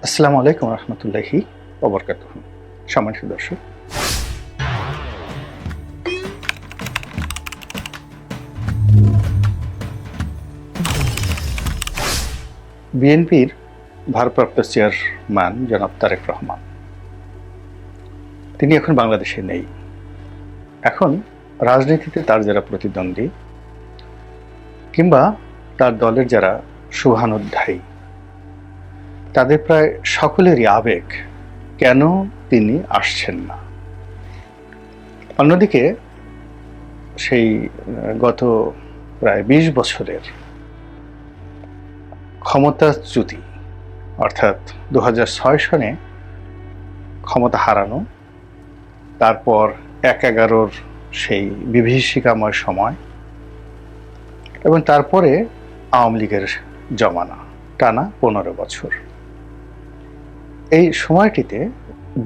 আসসালামু আলাইকুম রহমতুল্লাহি ওবরকাতুহ। সম্মানিত দর্শক, বিএনপির ভারপ্রাপ্ত চেয়ারম্যান জনাব তারেক রহমান তিনি এখন বাংলাদেশে নেই। এখন রাজনীতিতে তার যারা প্রতিদ্বন্দ্বী কিংবা তার দলের যারা শুভানুধ্যায়ী, তাদের প্রায় সকলেরই আবেগ, কেন তিনি আসছেন না। অন্যদিকে সেই গত প্রায় ২০ বছরের ক্ষমতাচ্যুতি, অর্থাৎ ২০০৬ সনে ক্ষমতা হারানো, তারপর ১/১১-র সেই বিভীষিকাময় সময়, এবং তারপরে আওয়ামী লীগের জমানা টানা ১৫ বছর। এই সময়টিতে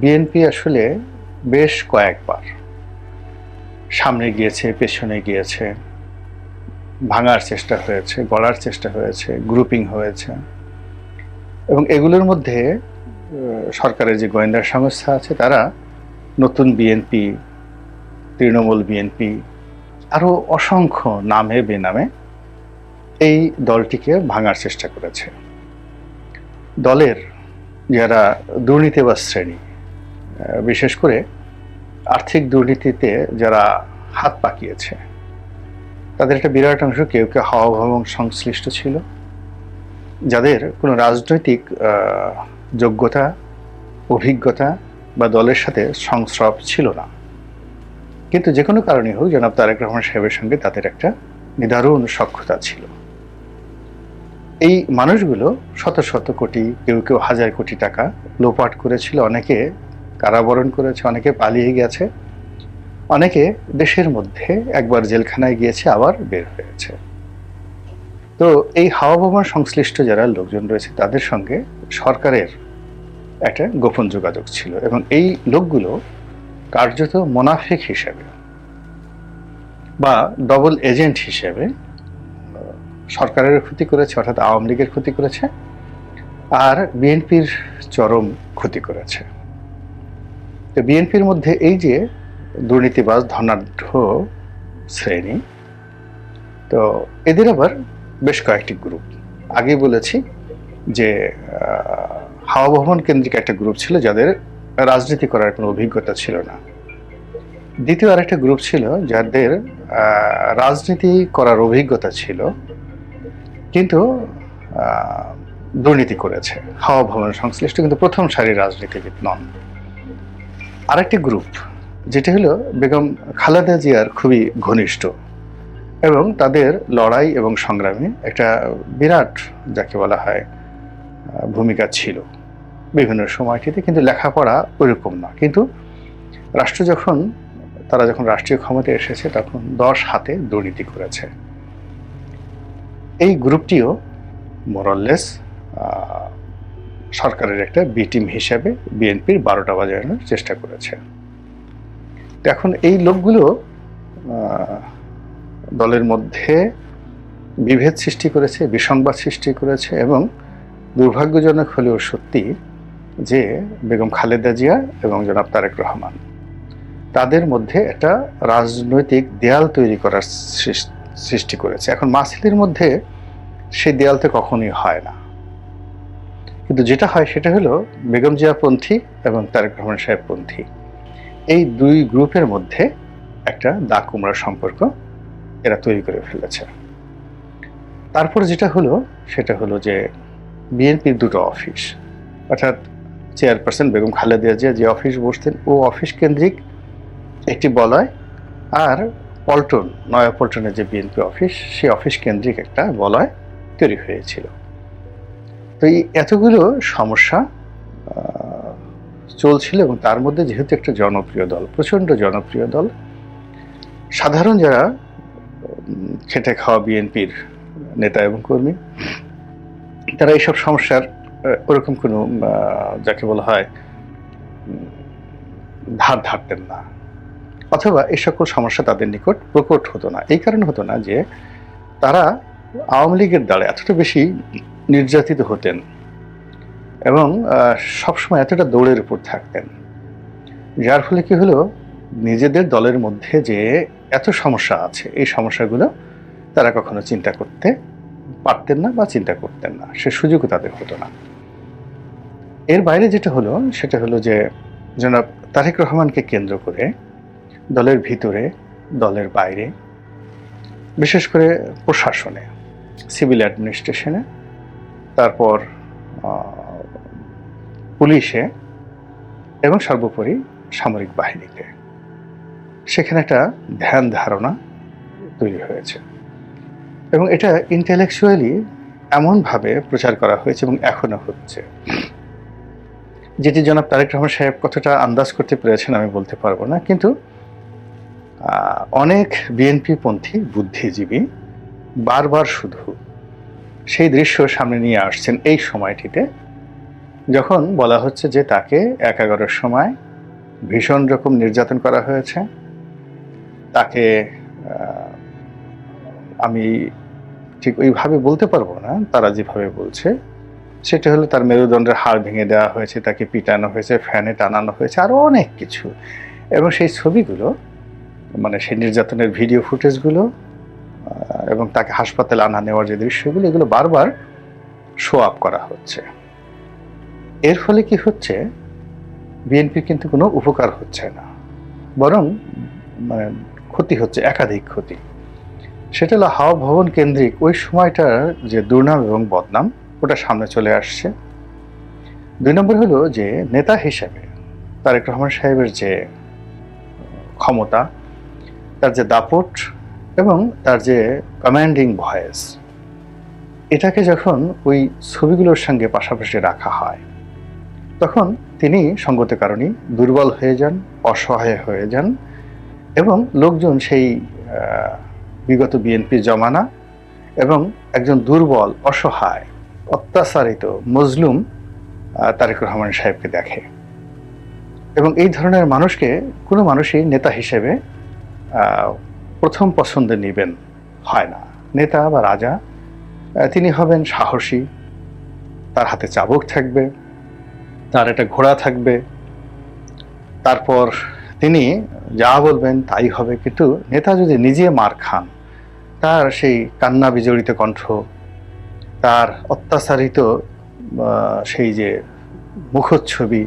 বিএনপি আসলে বেশ কয়েকবার সামনে গিয়েছে, পেছনে গিয়েছে, ভাঙার চেষ্টা হয়েছে, গড়ার চেষ্টা হয়েছে, গ্রুপিং হয়েছে, এবং এগুলোর মধ্যে সরকারের যে গোয়েন্দা সংস্থা আছে তারা নতুন বিএনপি, তৃণমূল বিএনপি, আরও অসংখ্য নামে বেনামে এই দলটিকে ভাঙার চেষ্টা করেছে। দলের যারা দুর্নীতিবাজ শ্রেণী, বিশেষ করে আর্থিক দুর্নীতিতে যারা হাত পাকিয়েছে, তাদের একটা বিরাট অংশ কেউ কেউ হাওয়া ভবন সংশ্লিষ্ট ছিল, যাদের কোনো রাজনৈতিক যোগ্যতা, অভিজ্ঞতা বা দলের সাথে সংস্রব ছিল না, কিন্তু যে কোনো কারণে হোক জনাব তারেক রহমান সাহেবের সঙ্গে তাদের একটা নিদারুণ সখ্যতা ছিল। এই মানুষগুলো শত শত কোটি, কেউ কেউ হাজার কোটি টাকা লোপাট করেছিল, অনেকে কারাবরণ করেছে, অনেকে পালিয়ে গেছে, অনেকে দেশের মধ্যে একবার জেলখানায় গিয়েছে আবার বের হয়েছে। তো এই হাওয়া ভবন সংশ্লিষ্ট যারা লোকজন রয়েছে তাদের সঙ্গে সরকারের একটা গোপন যোগাযোগ ছিল, এবং এই লোকগুলো কার্যত মোনাফেক হিসেবে বা ডবল এজেন্ট হিসেবে সরকারের ক্ষতি করেছে, অর্থাৎ আওয়ামী লীগের ক্ষতি করেছে, আর বিএনপির চরম ক্ষতি করেছে। তো বিএনপির মধ্যে এই যে দুর্নীতিবাজ ধনাঢ্য শ্রেণী, তো এদের আবার বেশ কয়েকটি গ্রুপ। আগেই বলেছি যে হাওয়া ভবন কেন্দ্রিক একটা গ্রুপ ছিল যাদের রাজনীতি করার কোনো অভিজ্ঞতা ছিল না। দ্বিতীয় আরেকটা গ্রুপ ছিল যাদের রাজনীতি করার অভিজ্ঞতা ছিল, কিন্তু দুর্নীতি করেছে, হাওয়া ভবন সংশ্লিষ্ট, কিন্তু প্রথম সারির রাজনীতিবিদ নন। আরেকটি গ্রুপ যেটা হলো বেগম খালেদা জিয়ার খুবই ঘনিষ্ঠ, এবং তাদের লড়াই এবং সংগ্রামে একটা বিরাট, যাকে বলা হয়, ভূমিকা ছিল বিভিন্ন সময়টিতে, কিন্তু লেখাপড়া ওইরকম না। কিন্তু তারা যখন রাষ্ট্রীয় ক্ষমতায় এসেছে তখন 10 হাতে দুর্নীতি করেছে। এই গ্রুপটিও মোরাললেস সরকারের একটা বি টিম হিসেবে বিএনপির 12টা বাজানোর চেষ্টা করেছে। এখন এই লোকগুলো দলের মধ্যে বিভেদ সৃষ্টি করেছে, বিসংবাদ সৃষ্টি করেছে, এবং দুর্ভাগ্যজনক হলেও সত্যি যে বেগম খালেদা জিয়া এবং জনাব তারেক রহমান তাদের মধ্যে একটা রাজনৈতিক দেয়াল তৈরি করার সৃষ্টি করেছে। এখন মাসিলের মধ্যে সেই দেয়াল তো কখনোই হয় না, কিন্তু যেটা হয় সেটা হলো বেগম জিয়া পন্থী এবং তারেক রহমান সাহেব পন্থী, এই দুই গ্রুপের মধ্যে একটা দাগ কুমড়ার সম্পর্ক এরা তৈরি করে ফেলেছে। তারপর যেটা হলো সেটা হলো যে বিএনপির দুটো অফিস, অর্থাৎ চেয়ারপারসন বেগম খালেদা জিয়া যে অফিস বসতেন ও অফিস কেন্দ্রিক একটি বলয়, আর পল্টন, নয়াপল্টনের যে বিএনপি অফিস, সেই অফিস কেন্দ্রিক একটা বলয় তৈরি হয়েছিল। তো এই এতগুলো সমস্যা চলছিল, এবং তার মধ্যে যেহেতু একটা জনপ্রিয় দল, প্রচণ্ড জনপ্রিয় দল, সাধারণ যারা খেটে খাওয়া বিএনপির নেতা এবং কর্মী, তারা এইসব সমস্যার ওরকম কোনো, যাকে বলা হয়, ধার ধারতেন না, অথবা এই সকল সমস্যা তাদের নিকট প্রকট হতো না। এই কারণে হতো না যে তারা আওয়ামী লীগের দ্বারা এতটা বেশি নির্যাতিত হতেন এবং সবসময় এতটা দৌড়ের উপর থাকতেন, যার ফলে কি হলো, নিজেদের দলের মধ্যে যে এত সমস্যা আছে এই সমস্যাগুলো তারা কখনো চিন্তা করতে পারতেন না বা চিন্তা করতেন না, সে সুযোগও তাদের হতো না। এর বাইরে যেটা হলো সেটা হলো যে জনাব তারেক রহমানকে কেন্দ্র করে দলের ভিতরে, দলের বাইরে, বিশেষ করে প্রশাসনে, সিভিল অ্যাডমিনিস্ট্রেশনে, তারপর পুলিশে এবং সর্বোপরি সামরিক বাহিনীতে, সেখানে একটা ধ্যান ধারণা তৈরি হয়েছে এবং এটা ইন্টেলেকচুয়ালি এমনভাবে প্রচার করা হয়েছে এবং এখনো হচ্ছে, যেটি জনাব তারেক রহমান সাহেব কতটা আন্দাজ করতে পেরেছেন আমি বলতে পারবো না, কিন্তু অনেক বিএনপি পন্থী বুদ্ধিজীবী বারবার শুধু সেই দৃশ্য সামনে নিয়ে আসছেন এই সময়টিতে, যখন বলা হচ্ছে যে তাকে 11-এর সময় ভীষণ রকম নির্যাতন করা হয়েছে। তাকে আমি ঠিক ওইভাবে বলতে পারবো না, তারা যেভাবে বলছে সেটা হলো তার মেরুদণ্ডের হাড় ভেঙে দেওয়া হয়েছে, তাকে পিটানো হয়েছে, ফ্যানে টানানো হয়েছে, আরও অনেক কিছু। এবং সেই ছবিগুলো, মানে সেই নির্যাতনের ভিডিও ফুটেজগুলো এবং তাকে হাসপাতালে আনা নেওয়ার যে দৃশ্যগুলো, এগুলো বারবার শো আপ করা হচ্ছে। এর ফলে কি হচ্ছে, বিএনপি কিন্তু কোনো উপকার হচ্ছে না, বরং মানে ক্ষতি হচ্ছে, একাধিক ক্ষতি। সেটা হলো হাওয়া ভবন কেন্দ্রিক ওই সময়টার যে দুর্নাম এবং বদনাম, ওটা সামনে চলে আসছে। 2 নম্বর হলো যে নেতা হিসেবে তারেক রহমান সাহেবের যে ক্ষমতা, তার যে দাপট এবং তার যে কমান্ডিং ভয়েস, এটাকে যখন ওই ছবিগুলোর সঙ্গে পাশাপাশি রাখা হয়, তখন তিনি সঙ্গত কারণেই দুর্বল হয়ে যান, অসহায় হয়ে যান এবং লোকজন সেই বিগত বিএনপি জমানা এবং একজন দুর্বল, অসহায়, অত্যাচারিত, মজলুম তারেক রহমান সাহেবকে দেখে। এবং এই ধরনের মানুষকে কোনো মানুষই নেতা হিসেবে প্রথম পছন্দে নেবেন হয় না। নেতা বা রাজা, তিনি হবেন সাহসী, তার হাতে চাবুক থাকবে, তার একটা ঘোড়া থাকবে, তারপর তিনি যা বলবেন তাই হবে। কিন্তু নেতা যদি নিজে মার খান, তার সেই কান্না বিজড়িত কণ্ঠ, তার অত্যাচারিত সেই যে মুখচ্ছবি,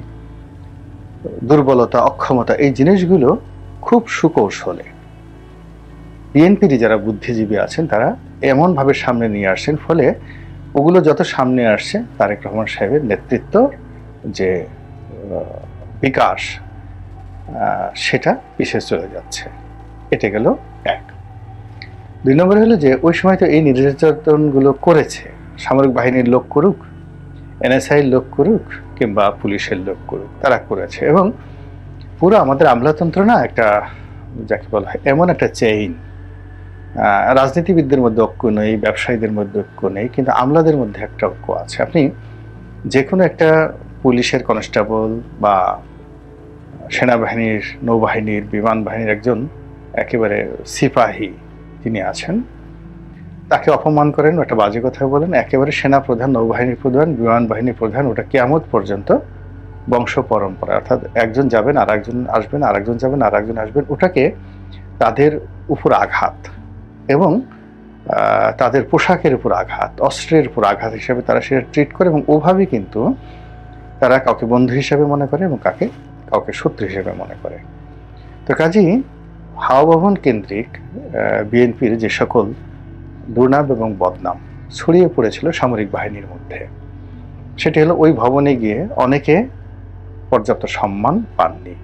দুর্বলতা, অক্ষমতা, এই জিনিসগুলো খুব সুকৌশলে বিএনপির যারা বুদ্ধিজীবী আছেন তারা এমনভাবে সামনে নিয়ে আসছেন, ফলে ওগুলো যত সামনে আসছে তারেক রহমান সাহেবের নেতৃত্ব যে বিকাশ, সেটা পিছিয়ে চলে যাচ্ছে। এটা গেল এক। 2 নম্বর হলো যে ওই সময় তো এই নির্যাতনগুলো করেছে সামরিক বাহিনীর লোক করুক, এনএসআইয়ের লোক করুক কিংবা পুলিশের লোক করুক, তারা করেছে। এবং পুরো আমাদের আমলাতন্ত্র না একটা, যাকে বলা হয়, এমন একটা চেইন, রাজনীতিবিদদের মধ্যে ঐক্য নেই, ব্যবসায়ীদের মধ্যে ঐক্য নেই, কিন্তু আমলাদের মধ্যে একটা ঐক্য আছে। আপনি যে কোনো একটা পুলিশের কনস্টেবল বা সেনাবাহিনীর, নৌবাহিনীর, বিমান বাহিনীর একজন একেবারে সিপাহী যিনি আছেন, তাকে অপমান করেন, একটা বাজে কথা বলেন, একেবারে সেনা প্রধান, নৌবাহিনীর প্রধান, বিমান বাহিনীর প্রধান, ওটা কিয়ামত পর্যন্ত বংশ পরম্পরা, অর্থাৎ একজন যাবেন আর একজন আসবেন, আর একজন যাবেন আর একজন আসবেন, ওটাকে তাদের উপর আঘাত এবং তাদের পোশাকের উপর আঘাত, অস্ত্রের উপর আঘাত হিসেবে তারা সেটা ট্রিট করে এবং ওভাবেই কিন্তু তারা কাউকে বন্ধু হিসেবে মনে করে এবং কাউকে শত্রু হিসেবে মনে করে। তো কাজেই হাওয়া ভবন কেন্দ্রিক বিএনপির যে সকল দুর্নাম এবং বদনাম ছড়িয়ে পড়েছিল সামরিক বাহিনীর মধ্যে, সেটি হলো ওই ভবনে গিয়ে অনেকে পর্যাপ্ত সম্মান পাননি।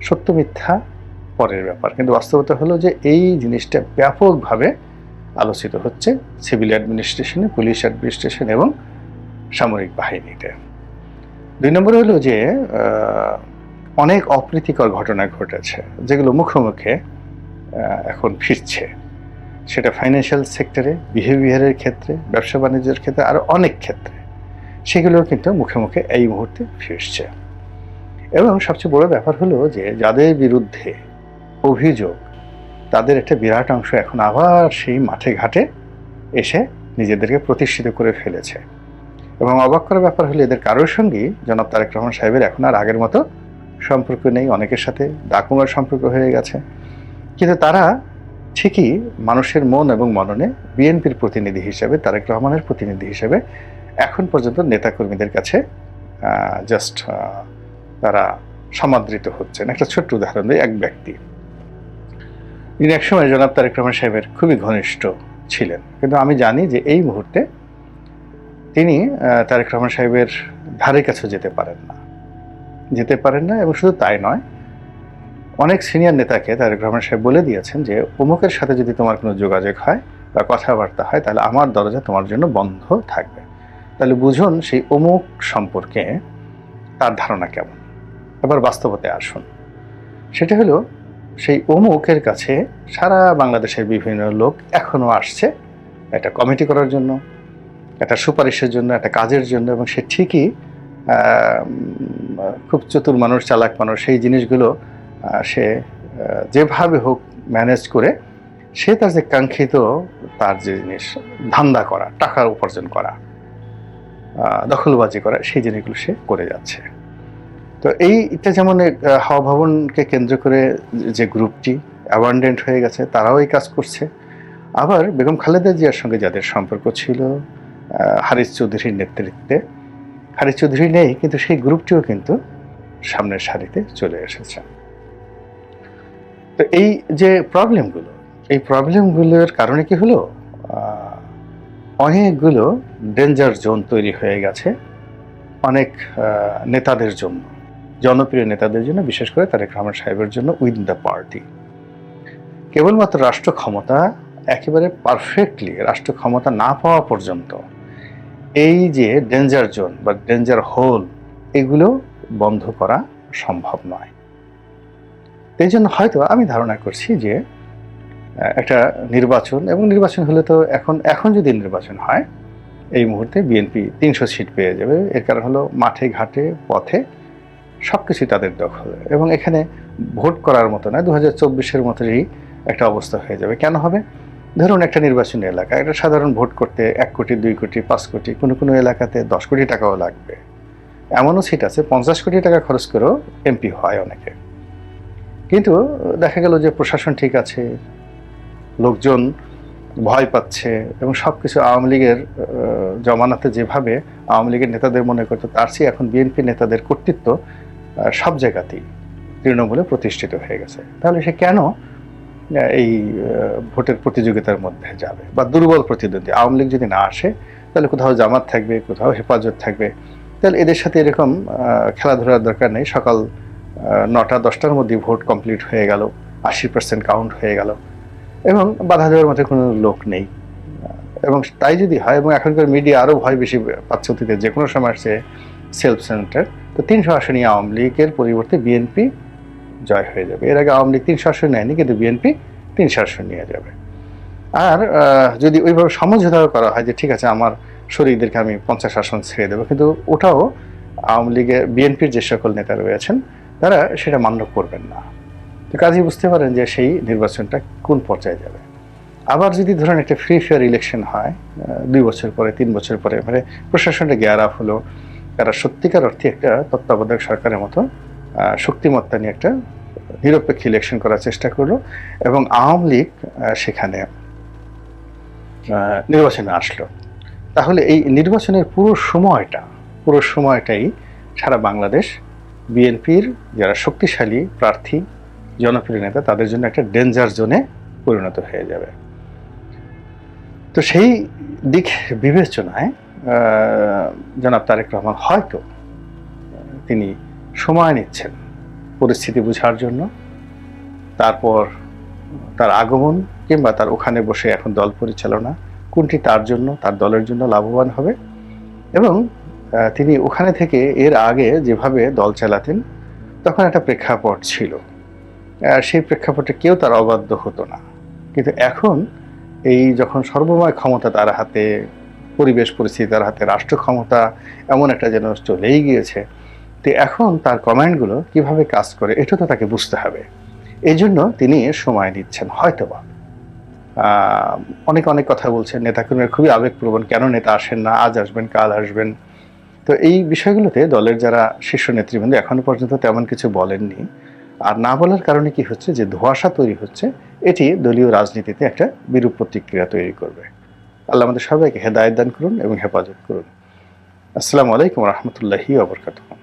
সত্য মিথ্যা পরের ব্যাপার, কিন্তু বাস্তবতা হলো যে এই জিনিসটা ব্যাপকভাবে আলোচিত হচ্ছে সিভিল অ্যাডমিনিস্ট্রেশনে, পুলিশ অ্যাডমিনিস্ট্রেশন এবং সামরিক বাহিনীতে। 2 নম্বর হলো যে অনেক অপ্রীতিকর ঘটনা ঘটেছে যেগুলো মুখে মুখে এখন ফিরছে, সেটা ফাইন্যান্সিয়াল সেক্টরে, বিহেভিয়ারের ক্ষেত্রে, ব্যবসা বাণিজ্যের ক্ষেত্রে, আরও অনেক ক্ষেত্রে সেগুলো কিন্তু মুখে মুখে এই মুহূর্তে ফিরছে। এবং সবচেয়ে বড় ব্যাপার হলো যে যাদের বিরুদ্ধে অভিযোগ, তাদের একটা বিরাট অংশ এখন আবার সেই মাঠে ঘাটে এসে নিজেদেরকে প্রতিষ্ঠিত করে ফেলেছে। এবং অবাক করার ব্যাপার হলো এদের কারোর সঙ্গেই জনাব তারেক রহমান সাহেবের এখন আর আগের মতো সম্পর্ক নেই। অনেকের সাথে দাকুমার সম্পর্ক হয়ে গেছে, কিন্তু তারা ঠিকই মানুষের মন এবং মননে বিএনপির প্রতিনিধি হিসেবে, তারেক রহমানের প্রতিনিধি হিসেবে এখন পর্যন্ত নেতাকর্মীদের কাছে জাস্ট তারা সমাদৃত হচ্ছেন। একটা ছোট্ট উদাহরণ দিই। এক ব্যক্তি, যিনি একসময় জনাব তারেক রহমান সাহেবের খুবই ঘনিষ্ঠ ছিলেন, কিন্তু আমি জানি যে এই মুহূর্তে তিনি তারেক রহমান সাহেবের ধারে কাছে যেতে পারেন না। এবং শুধু তাই নয়, অনেক সিনিয়র নেতাকে তারেক রহমান সাহেব বলে দিয়েছেন যে অমুকের সাথে যদি তোমার কোনো যোগাযোগ হয় বা কথাবার্তা হয় তাহলে আমার দরজা তোমার জন্য বন্ধ থাকবে। তাহলে বুঝুন সেই অমুক সম্পর্কে তার ধারণা কেমন। এবার বাস্তবতে আসুন, সেটা হলো সেই অমুকের কাছে সারা বাংলাদেশের বিভিন্ন লোক এখনো আসছে একটা কমিটি করার জন্য, একটা সুপারিশের জন্য, একটা কাজের জন্য, এবং সে ঠিকই খুব চতুর মানুষ, চালাক মানুষ, সেই জিনিসগুলো সে যেভাবে হোক ম্যানেজ করে সে তার যে কাঙ্ক্ষিত তার যে জিনিস, ধান্দা করা, টাকা উপার্জন করা, দখলবাজি করা, সেই জিনিসগুলো সে করে যাচ্ছে। তো এইটা যেমন হাওয়া ভবনকে কেন্দ্র করে যে গ্রুপটি অ্যাবান্ডেন্ট হয়ে গেছে, তারাও এই কাজ করছে। আবার বেগম খালেদা জিয়ার সঙ্গে যাদের সম্পর্ক ছিল হারিস চৌধুরীর নেতৃত্বে, হারিস চৌধুরী নেই, কিন্তু সেই গ্রুপটিও কিন্তু সামনের সারিতে চলে এসেছে। তো এই যে প্রবলেমগুলো, এই প্রবলেমগুলোর কারণে কি হলো, অনেকগুলো ডেঞ্জার জোন তৈরি হয়ে গেছে অনেক নেতাদের জন্য, জনপ্রিয় নেতাদের জন্য, বিশেষ করে তারেক রহমান সাহেবের জন্য উইদিন দ্য পার্টি। কেবলমাত্র রাষ্ট্র ক্ষমতা একেবারে পারফেক্টলি রাষ্ট্র ক্ষমতা না পাওয়া পর্যন্ত এই যে ডেঞ্জার জোন বা ডেঞ্জার হোল, এগুলো বন্ধ করা সম্ভব নয়। এই জন্য হয়তো আমি ধারণা করছি যে একটা নির্বাচন, এবং নির্বাচন হলে তো এখন যদি নির্বাচন হয় এই মুহূর্তে বিএনপি 300 সিট পেয়ে যাবে। এর কারণ হলো মাঠে ঘাটে পথে সবকিছু তাদের দখল, এবং এখানে ভোট করার মতো না, 2024-এর মতোই একটা অবস্থা হয়ে যাবে। কেন হবে? ধরুন একটা নির্বাচনী এলাকা, একটা সাধারণ ভোট করতে 1 কোটি, 2 কোটি, 5 কোটি, কোনো এলাকাতে 10 কোটি টাকাও লাগবে। এমনও সিট আছে 50 কোটি টাকা খরচ করেও এমপি হয় অনেকে। কিন্তু দেখা গেল যে প্রশাসন ঠিক আছে, লোকজন ভয় পাচ্ছে, এবং সবকিছু আওয়ামী লীগের জমানাতে যেভাবে আওয়ামী লীগের নেতাদের মনে করতো, তার চেয়ে এখন বিএনপি নেতাদের কর্তৃত্ব সব জায়গাতেই তৃণমূলে প্রতিষ্ঠিত হয়ে গেছে। তাহলে সে কেন এই ভোটের প্রতিযোগিতার মধ্যে যাবে? বা দুর্বল প্রতিদ্বন্দ্বী আওয়ামী লীগ যদি না আসে, তাহলে কোথাও জামাত থাকবে, কোথাও হেফাজত থাকবে। তাহলে এদের সাথে এরকম খেলাধুলার দরকার নেই। সকাল 9টা-10টার মধ্যে ভোট কমপ্লিট হয়ে গেল, 80% কাউন্ট হয়ে গেল, এবং বাধা দেওয়ার মতো কোনো লোক নেই। এবং তাই যদি হয়, এবং এখনকার মিডিয়া আরও ভয় বেশি পাচ্ছে অতীতে যে কোনো সময় সে সেলফ সেন্টার, তো 300 আসনই আওয়ামী লীগের পরিবর্তে বিএনপি জয় হয়ে যাবে। এর আগে আওয়ামী লীগ 300 আসন নেয়নি, কিন্তু বিএনপি 300 আসন নিয়ে যাবে। আর যদি ওইভাবে সমঝোতাও করা হয় যে ঠিক আছে আমার শরীরদেরকে আমি 50 আসন ছেড়ে দেবো, কিন্তু ওটাও আওয়ামী লীগের বিএনপির যে সকল নেতা রয়েছেন তারা সেটা মান্য করবেন না। তো কাজেই বুঝতে পারেন যে সেই নির্বাচনটা কোন পর্যায়ে যাবে। আবার যদি ধরেন একটা ফ্রি ফেয়ার ইলেকশন হয় 2 বছর পরে, 3 বছর পরে, মানে প্রশাসনটা গেয়ার আপ হলো, তারা সত্যিকার অর্থে একটা তত্ত্বাবধায়ক সরকারের মতো শক্তিমত্তা নিয়ে একটা নিরপেক্ষ ইলেকশন করার চেষ্টা করলো, এবং আওয়ামী লীগ সেখানে নির্বাচনে আসলো, তাহলে এই নির্বাচনের পুরো সময়টাই সারা বাংলাদেশ বিএনপির যারা শক্তিশালী প্রার্থী, জনপ্রিয় নেতা, তাদের জন্য একটা ডেঞ্জার জোনে পরিণত হয়ে যাবে। তো সেই দিক বিবেচনায় জনাব তারেক রহমান হয়তো তিনি সময় নিচ্ছেন পরিস্থিতি বোঝার জন্য, তারপর তার আগমন কিংবা তার ওখানে বসে এখন দল পরিচালনা কোনটি তার জন্য, তার দলের জন্য লাভবান হবে, এবং তিনি ওখানে থেকে এর আগে যেভাবে দল চালাতেন তখন একটা প্রেক্ষাপট ছিল, সেই প্রেক্ষাপটে কেউ তার অবাধ্য হতো না। কিন্তু এখন এই যখন সর্বময় ক্ষমতা তার হাতে, পরিবেশ পরিস্থিতি তার হাতে, রাষ্ট্র ক্ষমতা এমন একটা যেন চলেই গিয়েছে, তো এখন তার কমান্ডগুলো কিভাবে কাজ করে এটা তো তাকে বুঝতে হবে। এই জন্য তিনি সময় নিচ্ছেন হয়তোবা। অনেক অনেক কথা বলছেন, নেতাকর্মীরা খুবই আবেগপ্রবণ, কেন নেতা আসেন না, আজ আসবেন কাল আসবেন। তো এই বিষয়গুলোতে দলের যারা শীর্ষ নেতৃবৃন্দ এখনো পর্যন্ত তেমন কিছু বলেননি। আর না বলার কারণে কি হচ্ছে, যে ধোঁয়াশা তৈরি হচ্ছে, এটি দলীয় রাজনীতিতে একটা বিরূপ প্রতিক্রিয়া তৈরি করবে। আল্লাহ আমাদের সবাইকে হেদায়েত দান করুন এবং হেফাজত করুন। আসসালামু আলাইকুম রহমতুল্লাহি ওয়া বারাকাতুহু।